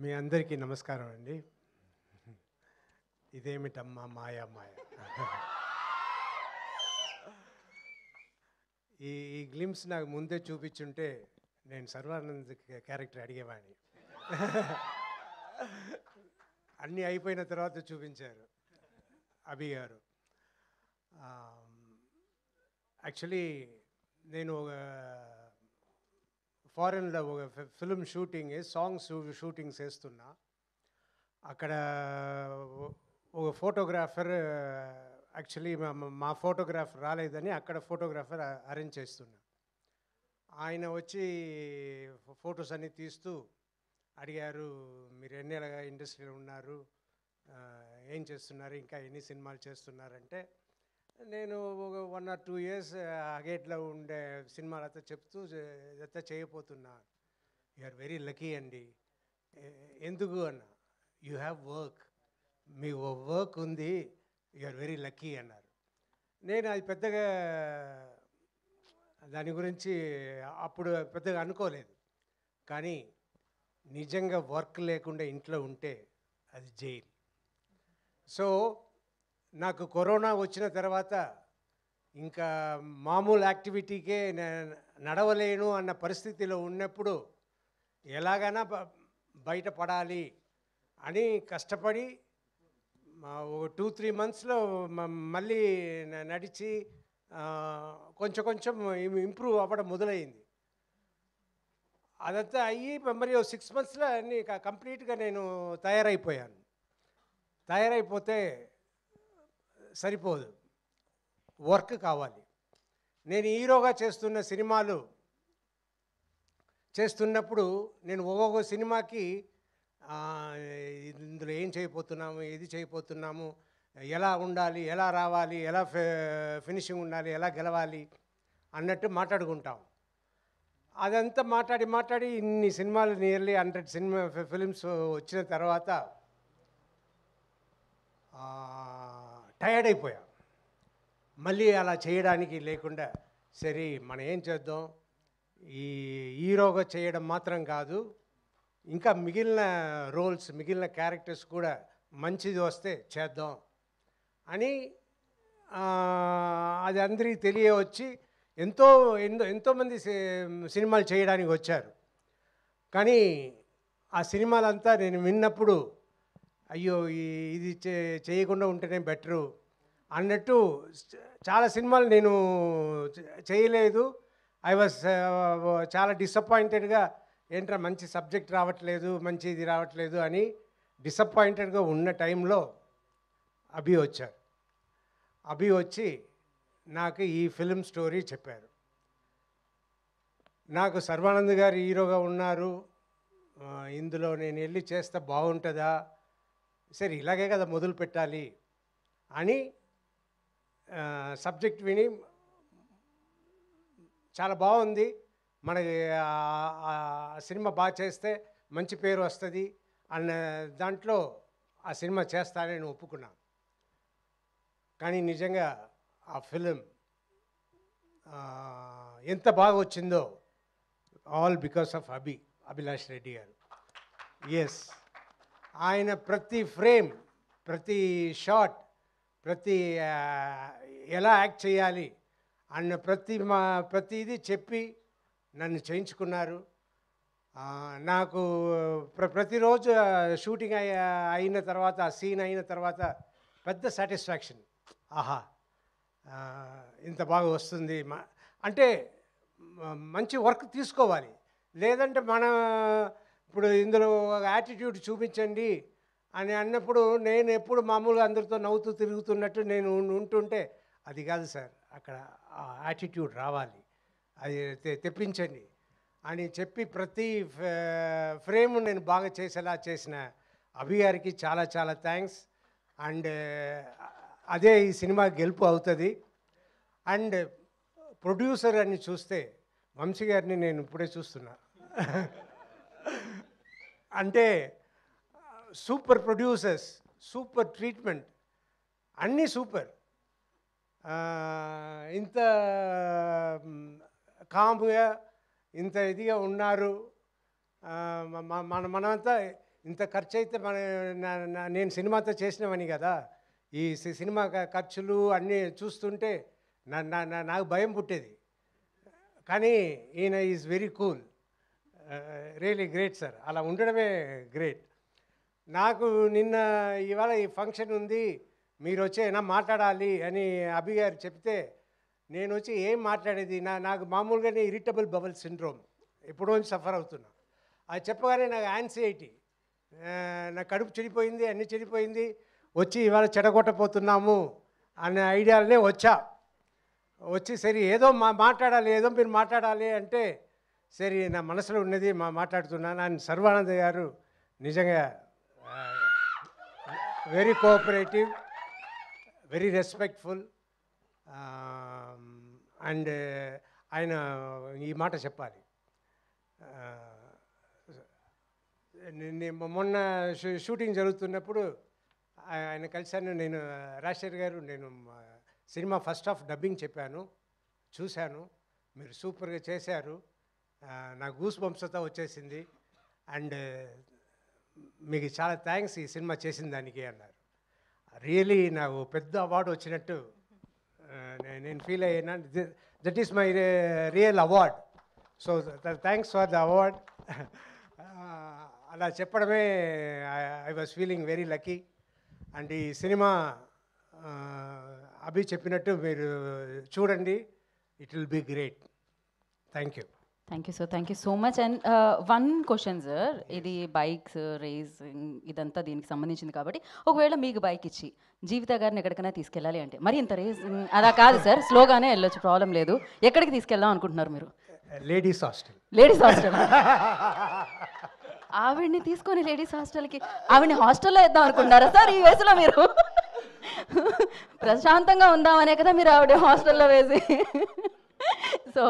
మీ అందరికీ నమస్కారం అండి. ఇదేమిటమ్మా మాయా మాయ. ఈ గ్లిమ్స్ నాకు ముందే చూపించుంటే నేను సర్వానంద్ క్యారెక్టర్ అడిగేవాడిని. అన్నీ అయిపోయిన తర్వాత చూపించారు అభి గారు. యాక్చువల్లీ నేను ఒక ఫారెన్లో ఒక ఫిల్మ్ షూటింగ్ సాంగ్స్ షూటింగ్స్ వేస్తున్నా. అక్కడ ఒక ఫోటోగ్రాఫర్ యాక్చువల్లీ మా ఫోటోగ్రాఫర్ రాలేదని అక్కడ ఫోటోగ్రాఫర్ అరేంజ్ చేస్తున్నా. ఆయన వచ్చి ఫొటోస్ అన్నీ తీస్తూ అడిగారు, మీరు ఎన్నేళ్ళగా ఇండస్ట్రీలో ఉన్నారు, ఏం చేస్తున్నారు, ఇంకా ఎన్ని సినిమాలు చేస్తున్నారంటే నేను ఒక 1 or 2 years అగేట్లో ఉండే సినిమాలతో చెప్తూ ఇదంతా చేయబోతున్నా. యు ఆర్ వెరీ లక్కీ అండి. ఎందుకు అన్న, you have work, me work ఉంది, యు ఆర్ వెరీ లక్కీ అన్నారు. నేను అది పెద్దగా దాని గురించి అప్పుడు పెద్దగా అనుకోలేదు. కానీ నిజంగా వర్క్ లేకుండా ఇంట్లో ఉంటే అది జైలు. సో నాకు కరోనా వచ్చిన తర్వాత ఇంకా మామూలు యాక్టివిటీకే నడవలేను అన్న పరిస్థితిలో ఉన్నప్పుడు ఎలాగైనా బయటపడాలి అని కష్టపడి ఒక 2-3 monthsలో మళ్ళీ నడిచి కొంచెం కొంచెం ఇంప్రూవ్ అవ్వడం మొదలైంది. అదంతా అయ్యి మరి 6 monthsలో అన్నీ కంప్లీట్గా నేను తయారైపోయాను. తయారైపోతే సరిపోదు, వర్క్ కావాలి. నేను హీరోగా చేస్తున్న సినిమాలు చేస్తున్నప్పుడు నేను ఒక్కొక్క సినిమాకి ఇందులో ఏం చేయబోతున్నాము, ఇది చేయబోతున్నాము, ఎలా ఉండాలి, ఎలా రావాలి, ఎలా ఫినిషింగ్ ఉండాలి, ఎలా గెలవాలి అన్నట్టు మాట్లాడుకుంటాం. అదంతా మాట్లాడి ఇన్ని సినిమాలు నియర్లీ 100 ఫిలిమ్స్ వచ్చిన తర్వాత టయర్డ్ అయిపోయా. మళ్ళీ అలా చేయడానికి లేకుండా సరే మనం ఏం చేద్దాం, ఈ హీరోగా చేయడం మాత్రం కాదు, ఇంకా మిగిలిన రోల్స్, మిగిలిన క్యారెక్టర్స్ కూడా మంచిది వస్తే చేద్దాం అని అది అందరికీ తెలియవచ్చి ఎంతోమంది సినిమాలు చేయడానికి వచ్చారు. కానీ ఆ సినిమాలంతా నేను విన్నప్పుడు అయ్యో ఇది చేయకుండా ఉంటేనే బెటరు అన్నట్టు చాలా సినిమాలు నేను చేయలేదు. ఐ వాజ్ చాలా డిసప్పాయింటెడ్గా, ఏంట్రా మంచి సబ్జెక్ట్ రావట్లేదు, మంచి ఇది రావట్లేదు అని డిసప్పాయింటెడ్గా ఉన్న టైంలో అభి వచ్చారు. అభి వచ్చి నాకు ఈ ఫిల్మ్ స్టోరీ చెప్పారు. నాకు సర్వానంద్ గారు హీరోగా ఉన్నారు, ఇందులో నేను వెళ్ళి చేస్తే బాగుంటుందా, సరే ఇలాగే కదా మొదలు పెట్టాలి అని సబ్జెక్ట్ విని చాలా బాగుంది, మనకి సినిమా బాగా చేస్తే మంచి పేరు వస్తుంది అన్న దాంట్లో ఆ సినిమా చేస్తానని నేను ఒప్పుకున్నాను. కానీ నిజంగా ఆ ఫిలిం ఎంత బాగా వచ్చిందో all because of Abhilash Reddy గారు. ఎస్, ఆయన ప్రతి ఫ్రేమ్, ప్రతి షాట్, ప్రతి ఎలా యాక్ట్ చేయాలి అన్న ప్రతిదీ చెప్పి నన్ను చేయించుకున్నారు. నాకు ప్రతిరోజు షూటింగ్ అయిన తర్వాత, ఆ సీన్ అయిన తర్వాత పెద్ద సాటిస్ఫాక్షన్. ఆహా, ఇంత బాగా వస్తుంది అంటే మంచి వర్క్ తీసుకోవాలి. లేదంటే ఇప్పుడు ఇందులో యాటిట్యూడ్ చూపించండి అని అన్నప్పుడు నేను ఎప్పుడు మామూలుగా అందరితో నవ్వుతూ తిరుగుతున్నట్టు నేను ఉంటుంటే అది కాదు సార్, అక్కడ ఆ యాటిట్యూడ్ రావాలి, అది తెప్పించండి అని చెప్పి ప్రతి ఫ్రేమ్ నేను బాగా చేసేలా చేసిన అభి గారికి చాలా చాలా థ్యాంక్స్. అండ్ అదే ఈ సినిమా గెలుపు అవుతుంది. అండ్ ప్రొడ్యూసర్ అని చూస్తే వంశీ గారిని నేను ఇప్పుడే చూస్తున్నా. అంటే సూపర్ ప్రొడ్యూసర్స్, సూపర్ ట్రీట్మెంట్, అన్నీ సూపర్. ఇంత కామ్గా, ఇంత ఇదిగా ఉన్నారు. మనమంతా ఇంత ఖర్చు అయితే నేను సినిమాతో చేసినవని కదా, ఈ సినిమా ఖర్చులు అన్నీ చూస్తుంటే నాకు భయం పుట్టేది. కానీ ఈయన is very cool, really great sir. అలా ఉండడమే గ్రేట్. నాకు ఇవాళ ఈ ఫంక్షన్ ఉంది, మీరు వచ్చి అయినా మాట్లాడాలి అని అభి గారు చెప్తే నేను వచ్చి ఏం మాట్లాడేది, నాకు మామూలుగానే ఇరిటబుల్ బబుల్ సిండ్రోమ్ ఎప్పుడో సఫర్ అవుతున్నా. అది చెప్పగానే నాకు యాంగ్జైటీ, నా కడుపు చెడిపోయింది, అన్నీ చెడిపోయింది, వచ్చి ఇవాళ చెడగొట్టపోతున్నాము అనే ఐడియాలనే వచ్చి సరే ఏదో మాట్లాడాలి, ఏదో మీరు మాట్లాడాలి అంటే సరే నా మనసులో ఉన్నది మాట్లాడుతున్నాను. అండ్ సర్వానంద్ గారు నిజంగా very cooperative, very respectful. And ఆయన ఈ మాట చెప్పాలి, మొన్న షూటింగ్ జరుగుతున్నప్పుడు ఆయన కలిశాను. నేను రాజశేఖర్ గారు, నేను సినిమా ఫస్ట్ హాఫ్ డబ్బింగ్ చెప్పాను, చూశాను, మీరు సూపర్గా చేశారు, నాకు గూస్ బంప్స్తో వచ్చేసింది, అండ్ మీకు చాలా థ్యాంక్స్ ఈ సినిమా చేసిన దానికి అన్నారు. రియలీ నాకు పెద్ద అవార్డు వచ్చినట్టు నేను ఫీల్ అయ్యాను. That is my real award. So thanks for the award. అలా చెప్పడమే I was feeling very lucky. And ఈ సినిమా అభి చెప్పినట్టు మీరు చూడండి, it will be great. Thank you. Thank you sir, thank you so much. And one question sir, ఇది bikes racing ఇదంతా దీనికి సంబంధించింది కాబట్టి ఒకవేళ మీకు బైక్ ఇచ్చి జీవిత గారిని ఎక్కడికైనా తీసుకెళ్ళాలి అంటే, మరి ఇంత రేసింగ్ అలా కాదు సార్, స్లోగానే వెళ్ళొచ్చు, ప్రాబ్లం లేదు, ఎక్కడికి తీసుకెళ్దాం అనుకుంటున్నారు మీరు? Ladies hostel. Ladies hostel? ఆవిడ్ని తీసుకొని లేడీస్ హాస్టల్కి, ఆవిడ్ని హాస్టల్లో వేద్దాం అనుకుంటున్నారా సార్ ఈ వయసులో మీరు? ప్రశాంతంగా ఉందామనే కదా మీరు ఆవిడ హాస్టల్లో వేసి. సో